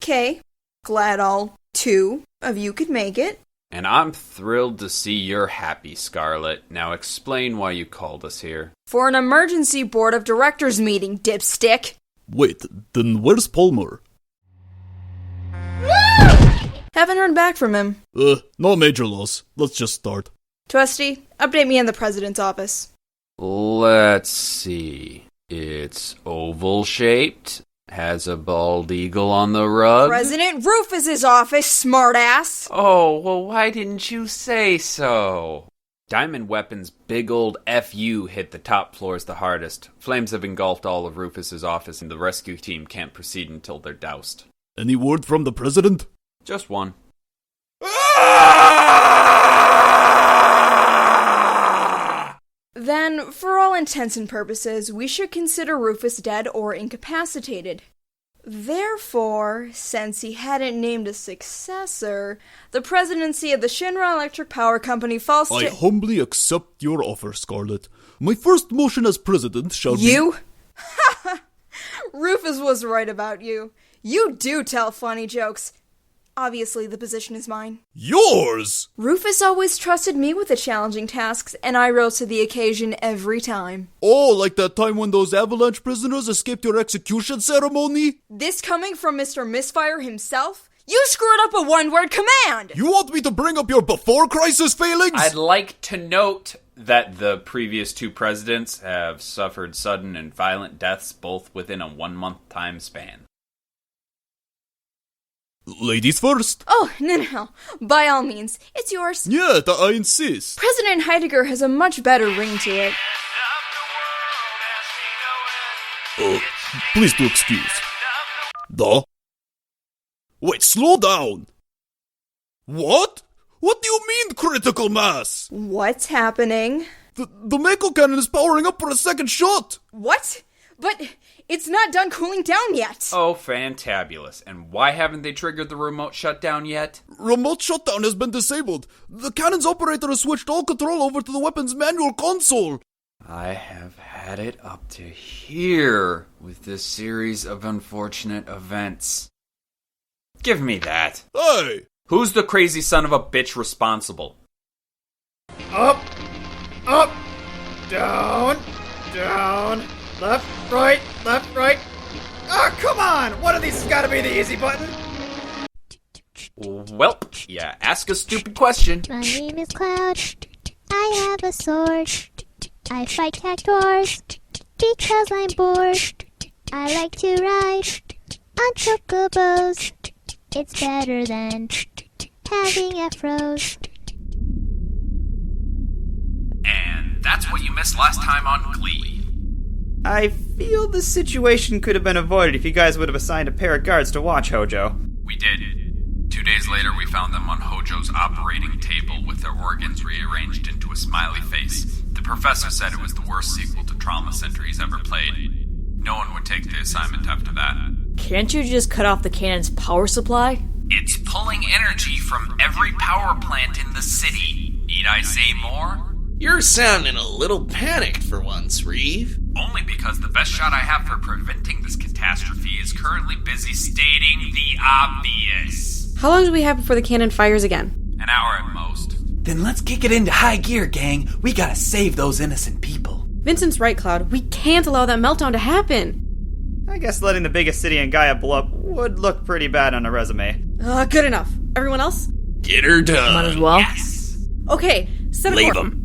Okay, glad all 2 of you could make it. And I'm thrilled to see you're happy, Scarlet. Now explain why you called us here. For an emergency board of directors meeting, dipstick. Wait, then where's Palmer? Haven't heard back from him. No major loss. Let's just start. Twisty, update me in the president's office. Let's see. It's oval-shaped, has a bald eagle on the rug. President Rufus's office, smartass! Oh, well, why didn't you say so? Diamond Weapon's big old FU hit the top floors the hardest. Flames have engulfed all of Rufus's office, and the rescue team can't proceed until they're doused. Any word from the president? Just one. Then, for all intents and purposes, we should consider Rufus dead or incapacitated. Therefore, since he hadn't named a successor, the presidency of the Shinra Electric Power Company falls to— I humbly accept your offer, Scarlet. My first motion as president shall be— You? Rufus was right about you. You do tell funny jokes. Obviously, the position is mine. Yours! Rufus always trusted me with the challenging tasks, and I rose to the occasion every time. Oh, like that time when those Avalanche prisoners escaped your execution ceremony? This coming from Mr. Misfire himself? You screwed up a one-word command! You want me to bring up your before-crisis failings? I'd like to note that the previous 2 presidents have suffered sudden and violent deaths both within a 1-month time span. Ladies first. Oh, no. By all means, it's yours. Yeah, I insist. President Heidegger has a much better ring to it. Please do excuse. Wait, slow down. What? What do you mean, critical mass? What's happening? The Mako cannon is powering up for a second shot. What? But it's not done cooling down yet. Oh, fantabulous. And why haven't they triggered the remote shutdown yet? Remote shutdown has been disabled. The cannon's operator has switched all control over to the weapon's manual console. I have had it up to here with this series of unfortunate events. Give me that. Hey! Who's the crazy son of a bitch responsible? Up, down, left, right. Oh, come on! One of these has got to be the easy button. Welp, yeah, ask a stupid question. My name is Cloud. I have a sword. I fight cactuars because I'm bored. I like to ride on chocobos. It's better than having afros. And that's what you missed last time on Glee. I feel the situation could have been avoided if you guys would have assigned a pair of guards to watch Hojo. We did. 2 days later, we found them on Hojo's operating table with their organs rearranged into a smiley face. The professor said it was the worst sequel to Trauma Center he's ever played. No one would take the assignment after that. Can't you just cut off the cannon's power supply? It's pulling energy from every power plant in the city. Need I say more? You're sounding a little panicked for once, Reeve. Only because the best shot I have for preventing this catastrophe is currently busy stating the obvious. How long do we have before the cannon fires again? An hour at most. Then let's kick it into high gear, gang. We gotta save those innocent people. Vincent's right, Cloud. We can't allow that meltdown to happen. I guess letting the biggest city in Gaia blow up would look pretty bad on a resume. Good enough. Everyone else? Get her done. Might as well. Yes. Okay, set a Leave course. them.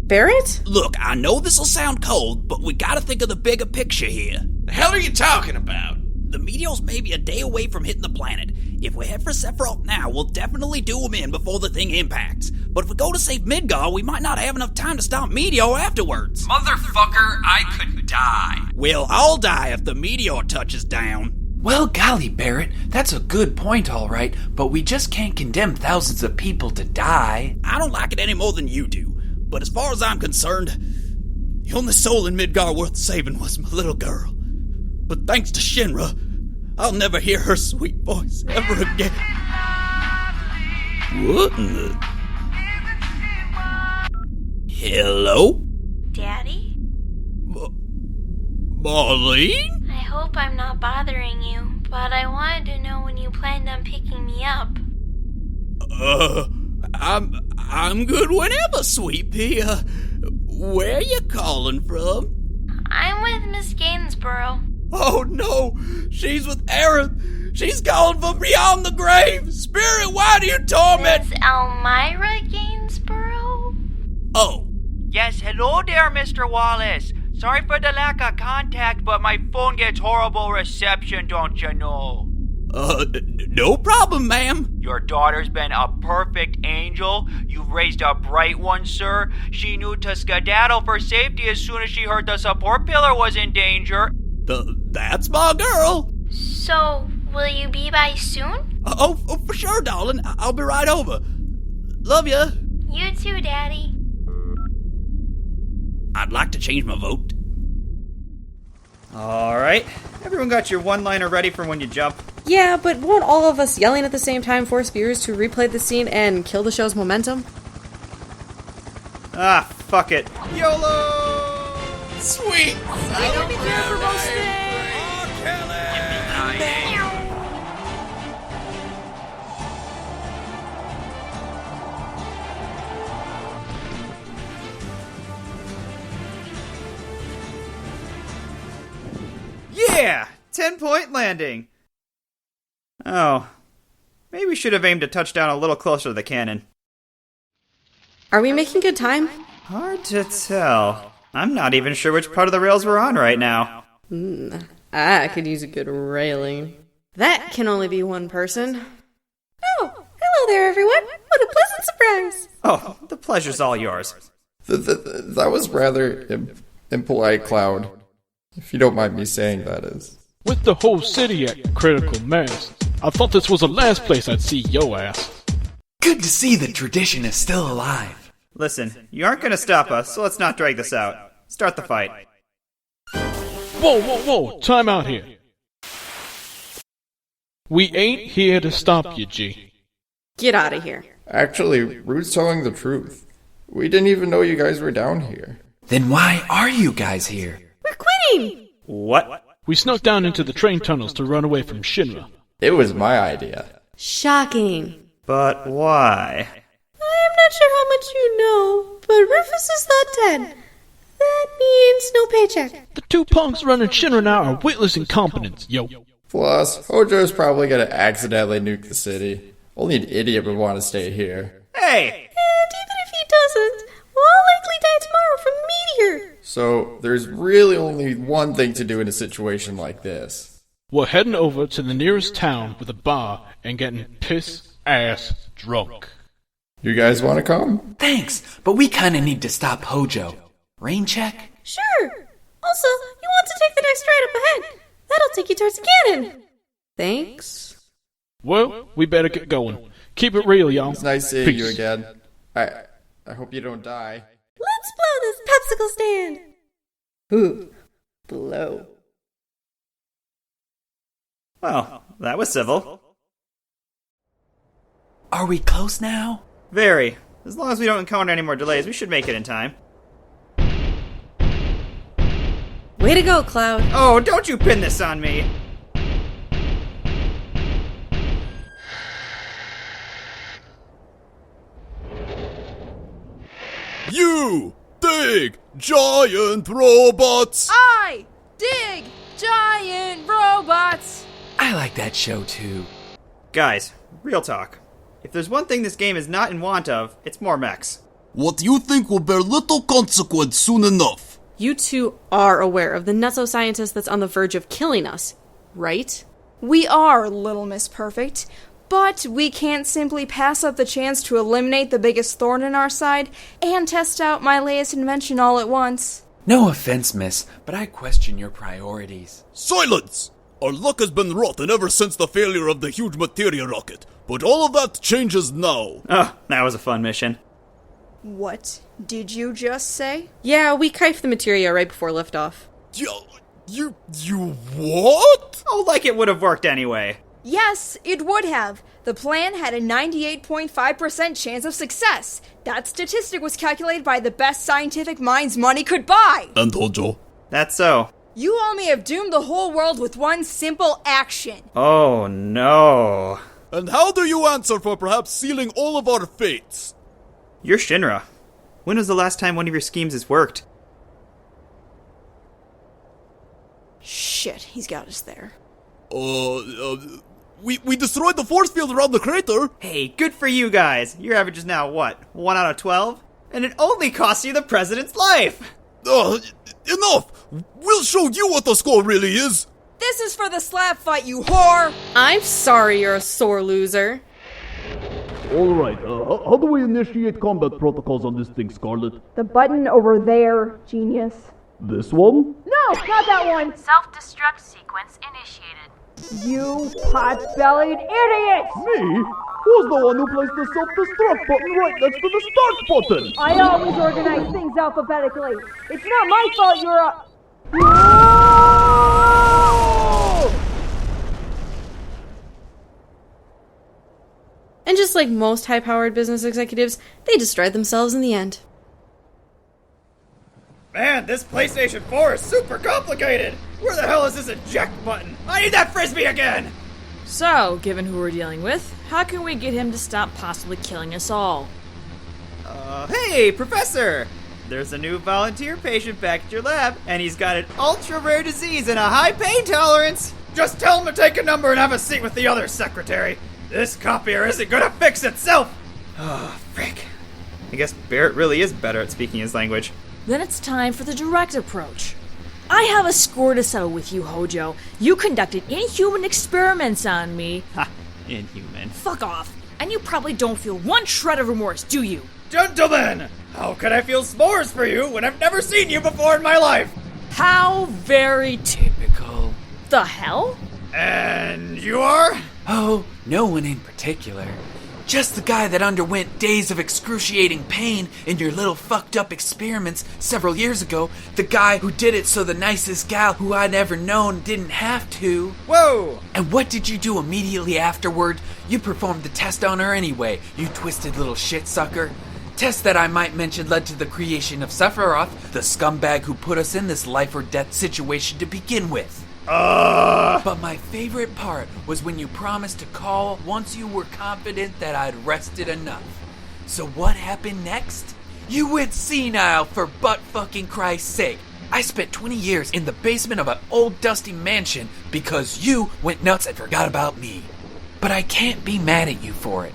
Barrett? Look, I know this'll sound cold, but we gotta think of the bigger picture here. The hell are you talking about? The meteor's maybe a day away from hitting the planet. If we head for Sephiroth now, we'll definitely do him in before the thing impacts. But if we go to save Midgar, we might not have enough time to stop Meteor afterwards. Motherfucker, I could die. We'll all die if the meteor touches down. Well, golly, Barrett, that's a good point, all right, but we just can't condemn thousands of people to die. I don't like it any more than you do, but as far as I'm concerned, the only soul in Midgar worth saving was my little girl. But thanks to Shinra, I'll never hear her sweet voice ever again. What in the... Hello? Daddy? Marlene? I hope I'm not bothering you, but I wanted to know waking me up. I'm good whenever, sweet pea. Where you calling from? I'm with Miss Gainsborough. Oh no, she's with R.E.M. She's calling from beyond the grave. Spirit, why do you torment? Miss Elmira Gainsborough? Oh. Yes, hello there, Mr. Wallace. Sorry for the lack of contact, but my phone gets horrible reception, don't you know? No problem, ma'am. Your daughter's been a perfect angel. You've raised a bright one, sir. She knew to skedaddle for safety as soon as she heard the support pillar was in danger. That's my girl. So, will you be by soon? Oh, for sure, darling. I'll be right over. Love ya. You too, Daddy. I'd like to change my vote. Alright. Everyone got your one-liner ready for when you jump? Yeah, but won't all of us yelling at the same time force viewers to replay the scene and kill the show's momentum? Ah, fuck it. YOLO! Sweet! I don't be there for most things! Yeah! 10-point landing! Oh. Maybe we should have aimed a touchdown a little closer to the cannon. Are we making good time? Hard to tell. I'm not even sure which part of the rails we're on right now. I could use a good railing. That can only be one person. Oh, hello there, everyone. What a pleasant surprise. Oh, the pleasure's all yours. That was rather impolite, Cloud. If you don't mind me saying, that is. With the whole city at critical mass, I thought this was the last place I'd see yo ass. Good to see the tradition is still alive. Listen, you aren't gonna stop us, so let's not drag this out. Start the fight. Whoa, time out here. We ain't here to stop you, G. Get out of here. Actually, Rude's telling the truth. We didn't even know you guys were down here. Then why are you guys here? We're quitting! What? We snuck down into the train tunnels to run away from Shinra. It was my idea. Shocking. But why? I'm not sure how much you know, but Rufus is not dead. That means no paycheck. The two punks running Shinra now are witless incompetents, yo. Plus, Hojo's probably gonna accidentally nuke the city. Only an idiot would want to stay here. Hey! And even if he doesn't, we'll all likely die tomorrow from a meteor. So, there's really only one thing to do in a situation like this. We're heading over to the nearest town with a bar and getting piss-ass drunk. You guys want to come? Thanks, but we kinda need to stop Hojo. Rain check? Sure. Also, you want to take the next ride up ahead. That'll take you towards the cannon. Thanks. Well, we better get going. Keep it real, y'all. It's nice seeing Peace. you again. I hope you don't die. Let's blow this popsicle stand. Ooh, blow. Well, that was civil. Are we close now? Very. As long as we don't encounter any more delays, we should make it in time. Way to go, Cloud. Oh, don't you pin this on me! You dig giant robots! I dig giant robots! I like that show too. Guys, real talk. If there's one thing this game is not in want of, it's more mechs. What you think will bear little consequence soon enough. You two are aware of the nutso scientist that's on the verge of killing us, right? We are, Little Miss Perfect, but we can't simply pass up the chance to eliminate the biggest thorn in our side and test out my latest invention all at once. No offense, miss, but I question your priorities. Silence! Our luck has been rotten ever since the failure of the huge materia rocket, but all of that changes now. Oh, that was a fun mission. What did you just say? Yeah, we kifed the materia right before liftoff. You what? Oh, like it would have worked anyway. Yes, it would have. The plan had a 98.5% chance of success. That statistic was calculated by the best scientific minds money could buy. And Hojo. That's so. You all may have doomed the whole world with one simple action. Oh, no. And how do you answer for perhaps sealing all of our fates? You're Shinra. When was the last time one of your schemes has worked? Shit, he's got us there. We destroyed the force field around the crater. Hey, good for you guys. Your average is now what? 1 out of 12? And it only costs you the president's life! Enough! We'll show you what the score really is! This is for the slap fight, you whore! I'm sorry you're a sore loser. Alright, how do we initiate combat protocols on this thing, Scarlet? The button over there, genius. This one? No, not that one! Self-destruct sequence initiated. You pot-bellied idiot! Me? Who's the one who placed the self-destruct button right next to the start button? I always organize things alphabetically. It's not my fault you're a... And just like most high-powered business executives, they destroyed themselves in the end. Man, this PlayStation 4 is super complicated! Where the hell is this eject button? I need that frisbee again! So, given who we're dealing with, how can we get him to stop possibly killing us all? Hey, Professor! There's a new volunteer patient back at your lab, and he's got an ultra-rare disease and a high pain tolerance! Just tell him to take a number and have a seat with the other secretary! This copier isn't gonna fix itself! Oh, frick. I guess Barrett really is better at speaking his language. Then it's time for the direct approach. I have a score to settle with you, Hojo. You conducted inhuman experiments on me. Ha, inhuman. Fuck off. And you probably don't feel one shred of remorse, do you? Gentlemen, how can I feel s'mores for you when I've never seen you before in my life? How very Typical. the hell? And you are? Oh, no one in particular. Just the guy that underwent days of excruciating pain in your little fucked up experiments several years ago. The guy who did it so the nicest gal who I'd ever known didn't have to. Whoa! And what did you do immediately afterward? You performed the test on her anyway, you twisted little shit sucker. Test that I might mention led to the creation of Sephiroth, the scumbag who put us in this life or death situation to begin with. But my favorite part was when you promised to call once you were confident that I'd rested enough. So what happened next? You went senile, for butt-fucking Christ's sake. I spent 20 years in the basement of an old dusty mansion because you went nuts and forgot about me. But I can't be mad at you for it.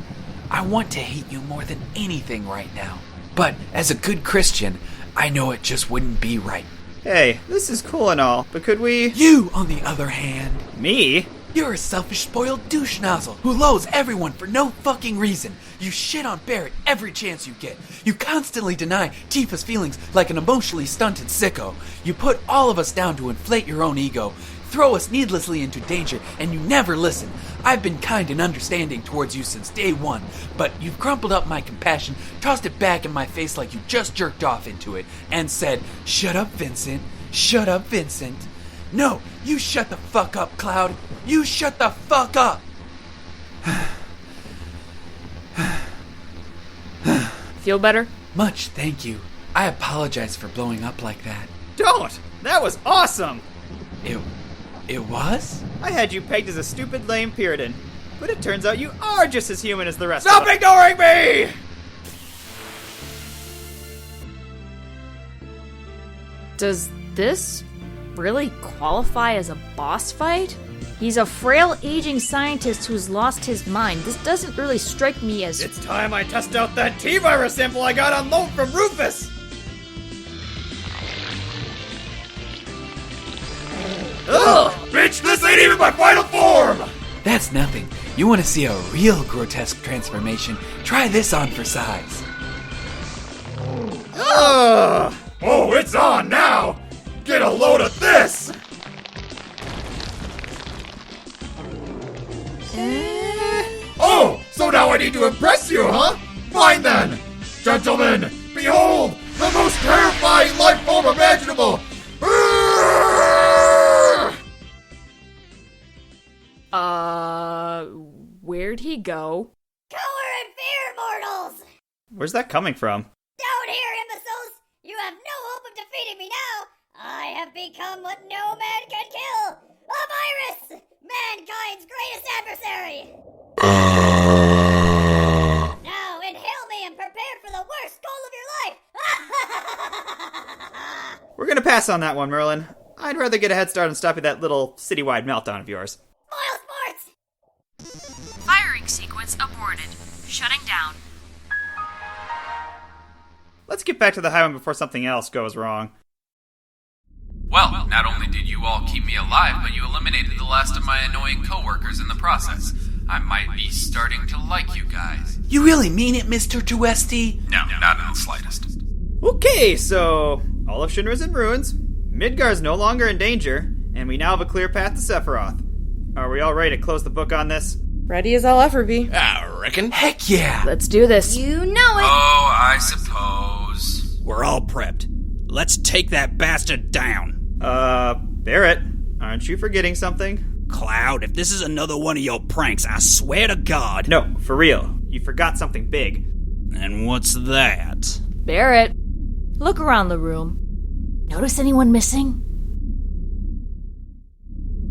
I want to hate you more than anything right now. But as a good Christian, I know it just wouldn't be right. Hey, this is cool and all, but could we... You, on the other hand... Me? You're a selfish, spoiled douche nozzle who loathes everyone for no fucking reason. You shit on Barrett every chance you get. You constantly deny Tifa's feelings like an emotionally stunted sicko. You put all of us down to inflate your own ego, throw us needlessly into danger, and you never listen. I've been kind and understanding towards you since day one, but you've crumpled up my compassion, tossed it back in my face like you just jerked off into it, and said, "Shut up, Vincent. Shut up, Vincent." No, you shut the fuck up, Cloud. You shut the fuck up. Feel better? Much, thank you. I apologize for blowing up like that. Don't! That was awesome! It was? I had you pegged as a stupid, lame Puritan. But it turns out you are just as human as the rest Stop of us. ignoring me! Does this really qualify as a boss fight? He's a frail, aging scientist who's lost his mind. This doesn't really strike me as... It's time I test out that T-virus sample I got on loan from Rufus! Ugh! Bitch, this ain't even my final form! That's nothing. You want to see a real grotesque transformation? Try this on for size. Ugh! Oh, it's on now! Get a load of this! Oh, so now I need to impress you, huh? Fine then! Gentlemen, behold, the most terrifying life form imaginable! Where'd he go? Color and fear, mortals! Where's that coming from? Down here, imbeciles! You have no hope of defeating me now! I have become what no man can kill! A virus! Mankind's greatest adversary! Now inhale me and prepare for the worst goal of your life! We're gonna pass on that one, Merlin. I'd rather get a head start on stopping that little citywide meltdown of yours. Firing sequence aborted. Shutting down. Let's get back to the highway before something else goes wrong. Well, not only did you all keep me alive, but you eliminated the last of my annoying coworkers in the process. I might be starting to like you guys. You really mean it, Mr. Tuesti? No, not in the slightest. Okay, so all of Shinra's in ruins, Midgar's no longer in danger, and we now have a clear path to Sephiroth. Are we all ready to close the book on this? Ready as I'll ever be. I reckon. Heck yeah! Let's do this. You know it. Oh, I suppose. We're all prepped. Let's take that bastard down. Barrett, aren't you forgetting something? Cloud, if this is another one of your pranks, I swear to God. No, for real. You forgot something big. And what's that? Barrett, look around the room. Notice anyone missing?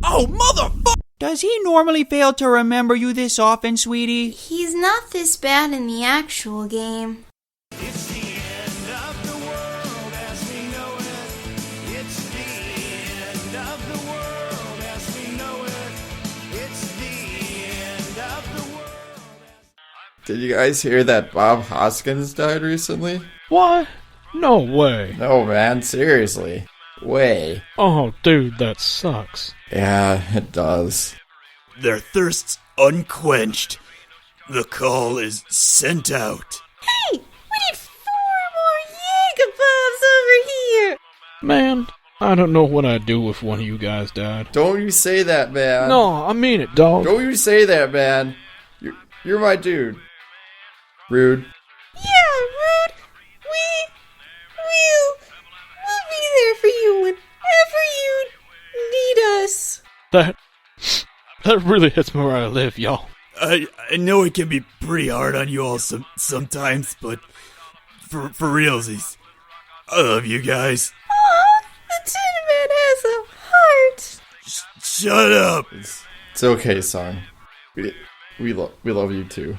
Oh, motherfucker! Does he normally fail to remember you this often, sweetie? He's not this bad in the actual game. Did you guys hear that Bob Hoskins died recently? What? No way. No, man, seriously. Way. Oh, dude, that sucks. Yeah, it does. Their thirst's unquenched. The call is sent out. Hey, we need 4 more Jaegers over here. Man, I don't know what I'd do if one of you guys died. Don't you say that, man. No, I mean it, dog. Don't you say that, man. You're my dude. Rude. Yeah, Rude. We'll be there for you whenever you need us. That really hits me where I live, y'all. I know it can be pretty hard on you all sometimes, but for realsies, I love you guys. Aw, the Tin Man has a heart. Shut up. It's okay, son. We love you too.